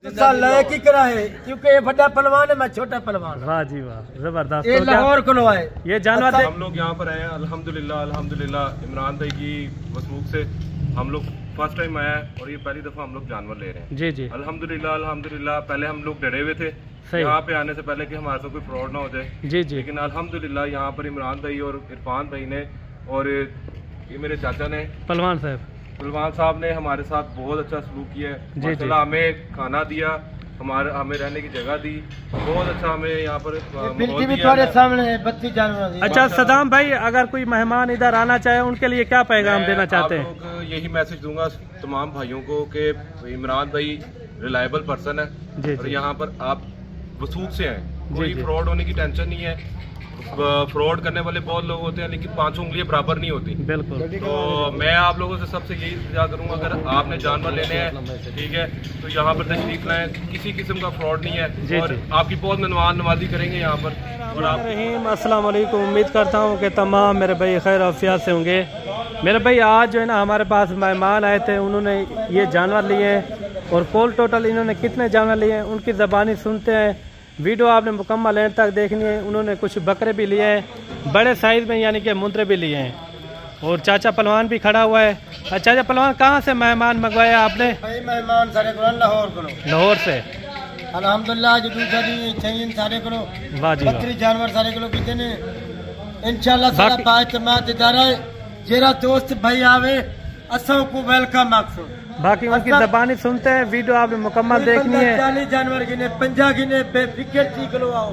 लायक ही कराए क्योंकि ये बड़ा पहलवान है, मैं छोटा पहलवान। वाह जी वाह, जबरदस्त। ये लाहौर को आए ये जानवर हम लोग यहाँ पर आए हैं अल्हम्दुलिल्लाह इमरान भाई की मसरूक से हम लोग फर्स्ट टाइम आया है और ये पहली दफा हम लोग जानवर ले रहे हैं। जी जी अल्हम्दुलिल्लाह पहले हम लोग डरे हुए थे यहाँ पे आने से पहले कि हमारे साथ कोई फ्रॉड ना हो जाए। जी जी। लेकिन अल्हम्दुलिल्लाह यहाँ पर इमरान भाई और इरफान भाई ने और ये मेरे चाचा ने पहलवान साहब ने हमारे साथ बहुत अच्छा सलूक किया है। माशाल्लाह हमें खाना दिया, हमें रहने की जगह दी, बहुत अच्छा हमें यहाँ पर सामने 32 जानवर। अच्छा सदाम भाई, अगर कोई मेहमान इधर आना चाहे उनके लिए क्या पैगाम देना चाहते हैं? आप लोग यही मैसेज दूंगा तमाम भाइयों को कि इमरान भाई रिलायबल पर्सन है और यहाँ पर आप वसूख से हैं, कोई फ्रॉड होने की टेंशन नहीं है। फ्रॉड करने वाले बहुत लोग होते हैं लेकिन 5 उंगलियां बराबर नहीं होती। बिल्कुल। तो मैं आप लोगों से सबसे यही सुझाव करूंगा, अगर आपने जानवर लेने हैं ठीक है तो यहाँ पर तशरीफ लाएं, किसी किस्म का फ्रॉड नहीं है और आपकी बहुत नवाजी करेंगे यहाँ पर। और आप अस्सलाम वालेकुम, उम्मीद करता हूँ कि तमाम मेरे भाई खैर आफियत से होंगे। मेरे भाई आज जो है ना हमारे पास मेहमान आए थे, उन्होंने ये जानवर लिए हैं और कुल टोटल इन्होंने कितने जानवर लिए हैं उनकी ज़बानी सुनते हैं। वीडियो आपने मुकम्मल एंड तक देखनी है। उन्होंने कुछ बकरे भी लिए हैं बड़े साइज़ में, यानी कि मुंद्रे भी लिए हैं और चाचा पहलवान भी खड़ा हुआ है। चाचा पहलवान, कहाँ से मेहमान मंगवाया आपने? मेहमान सारे लाहौर से। अल्हम्दुलिल्लाह जो चाहिए सारे करो, बकरी जानवर सारे करो कितने ने इंशाल्लाह सारा बात इदारा है। जेरा दोस्त भाई आवे असों को वेलकम आखो। बाकी उनकी ज़बानी सुनते हैं, वीडियो आपने मुकम्मल देखनी है। 40 जानवर गिने 50 गिने बेफिक्र थी करो आओ,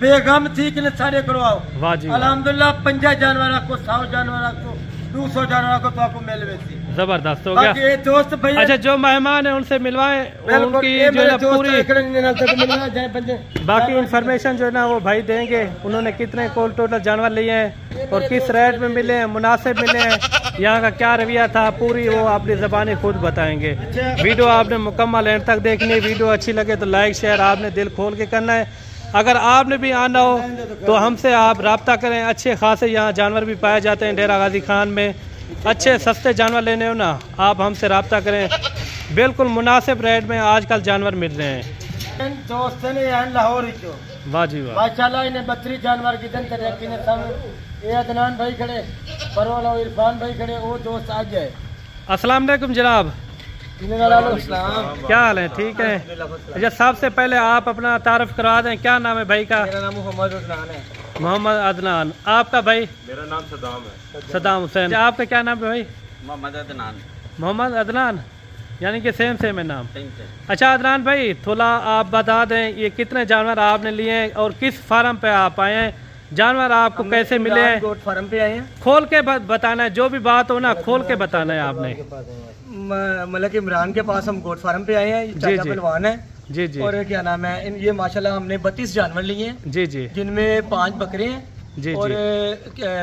बेगम थी कि सारे करो आओ। वाह जी अल्हम्दुलिल्लाह 50 जानवर को 100 जानवर को 200 जानवर को तो आपको मिल थी। जबरदस्त हो गया दोस्त भाई। अच्छा जो मेहमान है उनसे मिलवाएं, उनकी जो है पूरी बाकी इन्फॉर्मेशन जो है ना वो भाई देंगे। उन्होंने कितने कोल टोटल जानवर लिए हैं और किस रेट में मिले हैं, मुनासिब मिले हैं, यहाँ का क्या रवैया था, पूरी वो अपनी ज़बानी खुद बताएंगे। वीडियो आपने मुकम्मल एंड तक देखनी है। वीडियो अच्छी लगे तो लाइक शेयर आपने दिल खोल के करना है। अगर आपने भी आना हो तो हमसे आप रब्ता करें। अच्छे खासे यहाँ जानवर भी पाए जाते हैं डेरा गाजी खान में। अच्छे सस्ते जानवर लेने हो ना, आप हमसे रब्ता करें, बिल्कुल मुनासिब रेट में आजकल जानवर मिल रहे हैं। दोस्त ने लाहौर वाह जी वाह, माशाल्लाह इन्हें 32 जानवर की ये अदनान भाई खड़े, परवाला इरफान भाई खड़े, वो दोस्त आ जाए। अस्सलाम वालेकुम जनाब, क्या हाल है? ठीक है। अच्छा सबसे पहले आप अपना तारुफ करवा दें, क्या नाम है भाई का? मेरा नाम मोहम्मद अदनान है। मोहम्मद अदनान। आपका भाई? मेरा नाम सदाम है। सदाम हुसैन। आपका क्या नाम है भाई? मोहम्मद अदनान। मोहम्मद अदनान, यानी कि सेम है नाम। अच्छा अदनान भाई, थोड़ा आप बता दें ये कितने जानवर आपने लिए हैं और किस फार्म पे आप आए हैं, जानवर आपको कैसे मिले हैं? गोट फार्म पे आए हैं। खोल के बताना है, जो भी बात हो ना खोल के बताना है आपने। मतलब इमरान के पास हम गोट फार्म पे आए हैं, चाचा पहलवान है। जी जी। और क्या नाम है, ये माशाल्लाह हमने 32 जानवर लिए हैं। जी जी। जिनमें 5 बकरे हैं जी और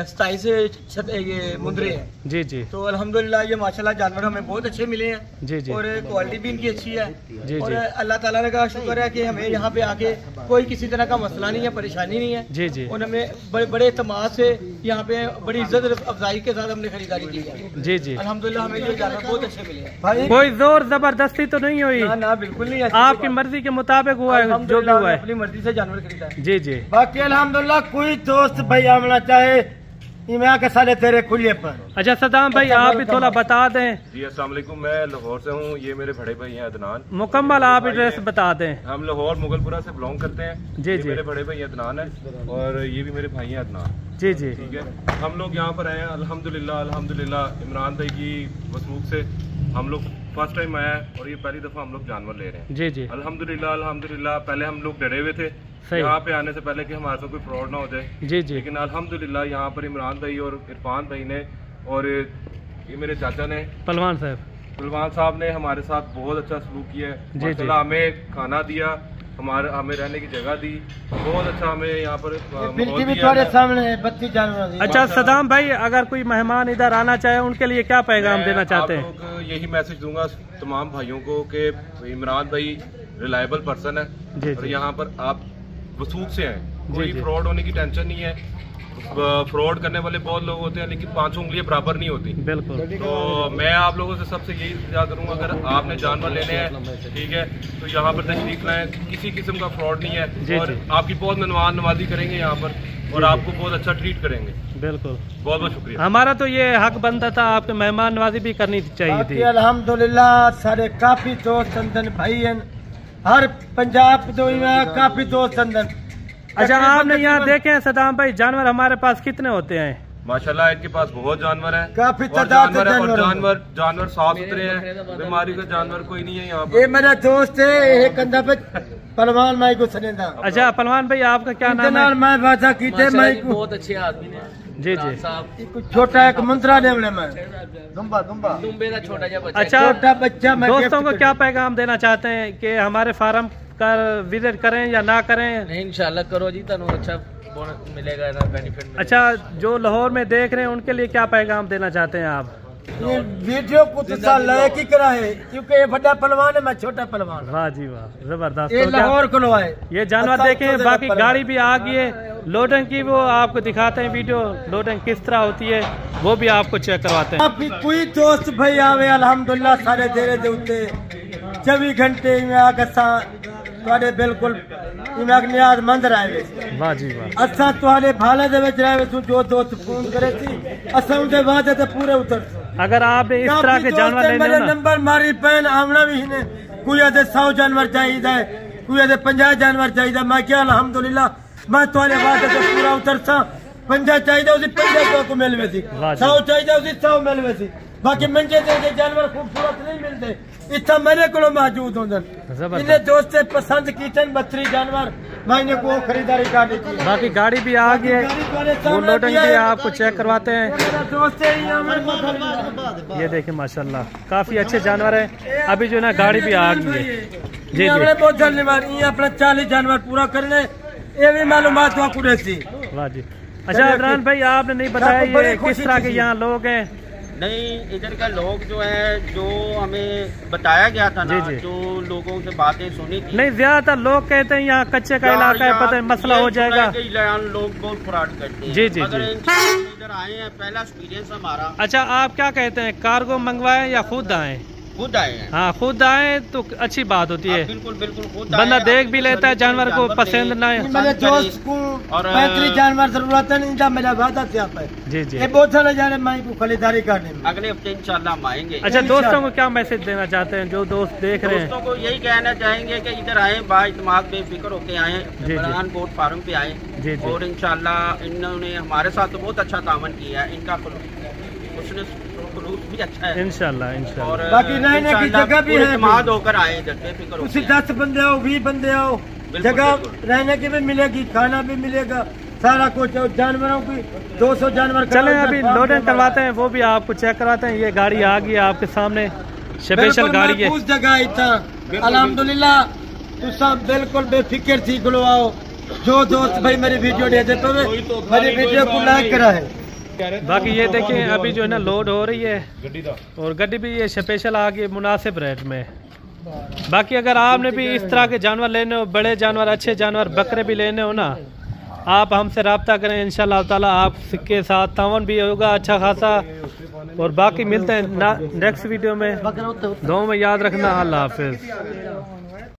27 ये मुंद्रे हैं। जी जी। तो अल्हम्दुलिल्लाह ये माशाल्लाह जानवर हमें बहुत अच्छे मिले हैं। जी जी। और क्वालिटी भी इनकी अच्छी है। जी और जी। अल्लाह ताला का शुक्र है कि हमें यहाँ पे आके कोई किसी तरह का मसला नहीं है, परेशानी नहीं है। जी जी। और हमें बड़े एतमाद से यहाँ पे बड़ी इज्जत अफजाई के साथ हमने खरीदारी की है। जी जी। अल्हम्दुलिल्लाह हमें ये जानवर बहुत अच्छे मिले हैं। कोई जोर जबरदस्ती तो नहीं हुई? ना बिल्कुल नहीं, आपकी मर्जी के मुताबिक हुआ है, जो भी हुआ है अपनी मर्जी से जानवर खरीदा है। जी जी। बाकी अल्हम्दुलिल्लाह कोई दोस्त भाई आना चाहे इमाम के साले तेरे खुले पर। अच्छा सदाम भाई आप भी थोड़ा बता दें। जी अस्सलाम वालेकुम, मैं लाहौर से हूँ, ये मेरे बड़े भाई हैं अदनान। मुकम्मल आप एड्रेस बता दें। हम लाहौर मुगलपुरा से बिलोंग करते हैं। जी जी। मेरे बड़े भाई अदनान है और ये भी मेरे भाई हैं अदनान। जी जी। ठीक है। हम लोग यहाँ पर आए हैं अल्हम्दुलिल्लाह इमरान भाई की मसरूक से हम लोग फर्स्ट टाइम आया है और ये पहली दफा हम लोग जानवर ले रहे हैं। जी जी। अल्हम्दुलिल्लाह पहले हम लोग डरे हुए थे यहाँ पे आने से पहले कि हमारे साथ कोई फ्रॉड ना हो जाए। जी जी। लेकिन अल्हम्दुलिल्लाह यहाँ पर इमरान भाई और इरफान भाई ने और ये मेरे चाचा ने पहलवान साहब ने हमारे साथ बहुत अच्छा सलूक किया है। माशाल्लाह हमें खाना दिया, हमें रहने की जगह दी, बहुत अच्छा हमें यहाँ पर सामने 32 जानवर। अच्छा सदाम भाई, अगर कोई मेहमान इधर आना चाहे उनके लिए क्या पैगाम देना चाहते हैं? आप लोग यही मैसेज दूंगा तमाम भाइयों को कि इमरान भाई रिलायबल पर्सन है और यहाँ पर आप वसूख से हैं, कोई फ्रॉड होने की टेंशन नहीं है। फ्रॉड करने वाले बहुत लोग होते हैं, लेकिन 5 उंगलियां बराबर नहीं होती। बिल्कुल। तो मैं आप लोगों से सबसे यही इंतजार करूंगा, अगर आपने जानवर लेने हैं, ठीक है, तो यहाँ पर तशरीफ लाएं, किसी किस्म का फ्रॉड नहीं है, और आपकी बहुत मेहमान नवाजी करेंगे यहाँ पर, और आपको बहुत अच्छा ट्रीट करेंगे। बिल्कुल, बहुत बहुत शुक्रिया। हमारा तो ये हक बनता था, आपके मेहमान नवाजी भी करनी चाहिए थी। अल्हम्दुलिल्लाह सारे काफी दोस्त अंदर भाई हैं, हर पंजाब तो काफी दोस्त अंदर। अच्छा, आपने यहाँ देखे हैं सदाम भाई, जानवर हमारे पास कितने होते हैं? माशाल्लाह इनके पास बहुत जानवर हैं, काफी तादाद में जानवर साफ सुथरे हैं, बीमारी का जानवर कोई नहीं है यहाँ पर। ये मेरा दोस्त है, एक कंधा पे पहलवान माई को सनेदा। अच्छा पहलवान भाई, आपका क्या नाम है? मैं बात की थे माई को, बहुत अच्छे आदमी ने। जी जी, छोटा एक मंत्रा लेवल में दुम्बे का छोटा जा बच्चा। अच्छा, छोटा बच्चा। दोस्तों को क्या पैगाम देना चाहते हैं कि हमारे फार्म का विजिट करें या ना करें? नहीं, इंशाल्लाह करो जी, तनु अच्छा मिलेगा ना, बेनिफिट मिलेगा। अच्छा, जो लाहौर में देख रहे हैं उनके लिए क्या पैगाम देना चाहते हैं आप? ये वीडियो को तो लायक ही करा है, क्योंकि ये बड़ा पहलवान है, मैं छोटा पहलवान। वाह जी वाह, जबरदस्त। ये लाहौर को लो आए, ये जानवर देखें। बाकी गाड़ी भी आ गई है लोडिंग की, वो आपको दिखाते हैं वीडियो, लोडिंग किस तरह होती है वो भी आपको चेक करवाते हैं। आप कोई दोस्त भाई आवे अल्हम्दुलिल्लाह सारे देरे दे उत्ते 24 घंटे में आके बिल्कुल नियाज मंद रहे। वाह जी वाह। असा तुहारे भाले दे विच रहे तू जो दोस्त फोन करे थी असा उनके वादे ते पूरे उतर। अगर आप इस तरह के जानवर लेने मेरे नंबर मारी पैन आमना भी ने, कोई आदे 100 जानवर चाहिए, कोई आदे 50 जानवर चाहिए। मैं क्या अल्हम्दुलिल्लाह मैं तुहारे वादे ते पूरा उतर सा। 50 चाहिए उसी 50 को मिलवे थी, 100 चाहिए उसी 100 मिलवे थी। बाकी मंजे दे जानवर खूबसूरत नहीं मिलते, इतना मेरे को मौजूद होंगे। इन्हें दोस्त पसंद कीचन 32 जानवर मैंने को खरीदारी कर दी। बाकी गाड़ी भी आ गई है, वो लोडिंग भी आपको चेक करवाते हैं। ये देखिए माशाल्लाह काफी अच्छे जानवर है। अभी जो ना गाड़ी भी आ गई है। जी जी, बहुत धन्यवाद। अपना 40 जानवर पूरा करने ये भी मालूमात रहती। वाह जी। अच्छा इमरान भाई, आपने नहीं बताया ये किस तरह के यहाँ लोग हैं? नहीं, इधर का लोग जो है, जो हमें बताया गया था ना, जो लोगों से बातें सुनी थी। नहीं, ज्यादातर लोग कहते हैं यहाँ कच्चे का इलाका है, पता है मसला हो जाएगा। लोग बहुत फ्रॉड करते हैं। जी जी जी, इधर आए हैं, पहला एक्सपीरियंस हमारा। अच्छा, आप क्या कहते हैं, कार्गो मंगवाएं या खुद आए? खुद आए हैं। हाँ, खुद आए तो अच्छी बात होती है। बिल्कुल बिल्कुल, खुद बंदा देख भी लेता है जानवर को पसंद ना है। मेरे दोस्त को 35 जानवर जरूरत है, इनका मेरा वादा था। जी जी, ये बहुत सारे जाने माई को खरीदारी करने में अगले हफ्ते इंशाल्लाह हम आएंगे। अच्छा, दोस्तों को क्या मैसेज देना चाहते हैं जो दोस्त देख रहे हैं? दोस्तों को यही कहना चाहेंगे कि इधर आए, बाइतमाद बेफिक्र होके आए, इमरान गोट फार्म पे आए, और इंशाल्लाह इन्होंने हमारे साथ तो बहुत अच्छा तामन किया है। इनका भी अच्छा है इंशाल्लाह। और बाकी रहने की जगह भी है, इमाद होकर आए इधर बेफिक्र होके। 10 बंदे हो 20 बंदे हो, जगह रहने की भी मिलेगी, खाना भी मिलेगा, सारा कुछ। जानवरों की 200 जानवर। चले अभी लोडिंग करवाते हैं, वो भी आपको चेक कराते हैं। ये गाड़ी आ गई है आपके सामने, स्पेशल गाड़ी है। उस जगह इतना अल्हम्दुलिल्लाह तू सब बिल्कुल बेफिक्र थी गुलो आओ। जो दोस्त भाई मेरी वीडियो देते तो मेरी वीडियो को लाइक करा है। बाकी ये देखिए अभी जो है ना लोड हो रही है, और गड्डी भी ये स्पेशल आ गई मुनासिब रेट में। बाकी अगर आपने भी इस तरह के जानवर लेने हो, बड़े जानवर, अच्छे जानवर, बकरे भी लेने हो ना, आप हमसे रब्ता करें, इंशाल्लाह ताला आपके साथ तावन भी होगा अच्छा खासा। और बाकी मिलते हैं नेक्स्ट वीडियो में। दुआ में याद रखना। अल्लाह हाफिज।